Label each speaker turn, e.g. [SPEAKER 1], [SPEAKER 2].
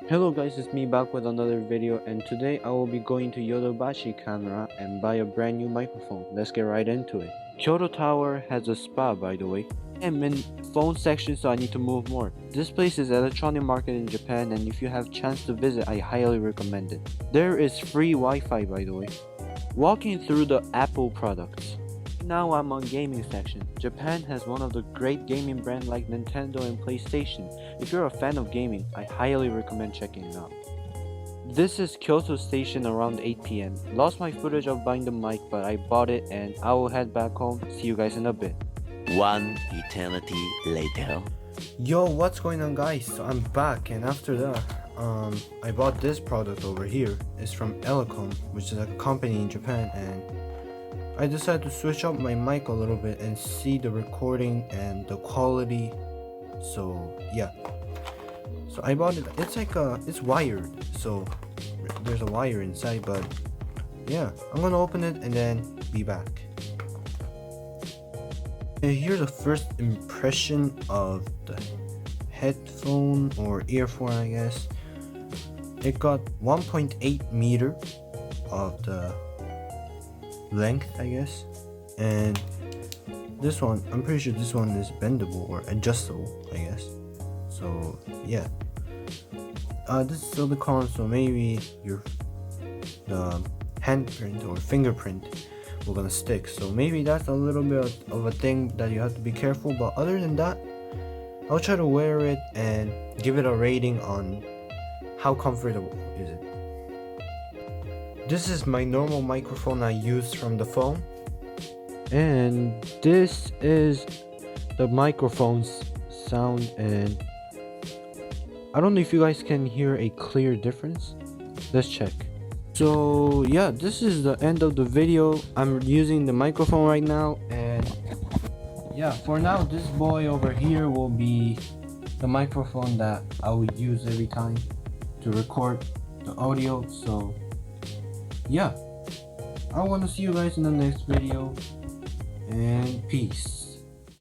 [SPEAKER 1] Hello guys, it's me back with another video, and today I will be going to yodobashi camera and buy a brand new microphone. Let's get right into it. Kyoto Tower has a spa, by the way. I'm in phone section, so I need to move more. This place is electronic market in Japan, and if you have chance to visit, I highly recommend it. There is free Wi-Fi, by the way. Walking through the Apple products. Now I'm on gaming section. Japan has one of the great gaming brands like Nintendo and PlayStation. If you're a fan of gaming, I highly recommend checking it out. This is Kyoto Station around 8 p.m. Lost my footage of buying the mic, but I bought it and I will head back home. See you guys in a bit.
[SPEAKER 2] One eternity later.
[SPEAKER 3] Yo, what's going on, guys? So I'm back, and after that, I bought this product over here. It's from Elecom, which is a company in Japan, and I decided to switch up my mic a little bit and see the recording and the quality. So yeah, so I bought it. It's wired, so there's a wire inside. But yeah, I'm gonna open it and then be back. And here's the first impression of the headphone or earphone, I guess. It got 1.8 meter of the length, I guess, and this one, I'm pretty sure this one is bendable or adjustable, I guess. So yeah, this is silicone, so maybe the handprint or fingerprint will gonna stick, so maybe that's a little bit of a thing that you have to be careful. But other than that, I'll try to wear it and give it a rating on how comfortable is it. This is my normal microphone I use from the phone,
[SPEAKER 1] And this is the microphone's sound, and I don't know if you guys can hear a clear difference. Let's check. So yeah, this is the end of the video. I'm using the microphone right now, and yeah, for now this boy over here will be the microphone that I will use every time to record the audio. So yeah, I want to see you guys in the next video, and peace.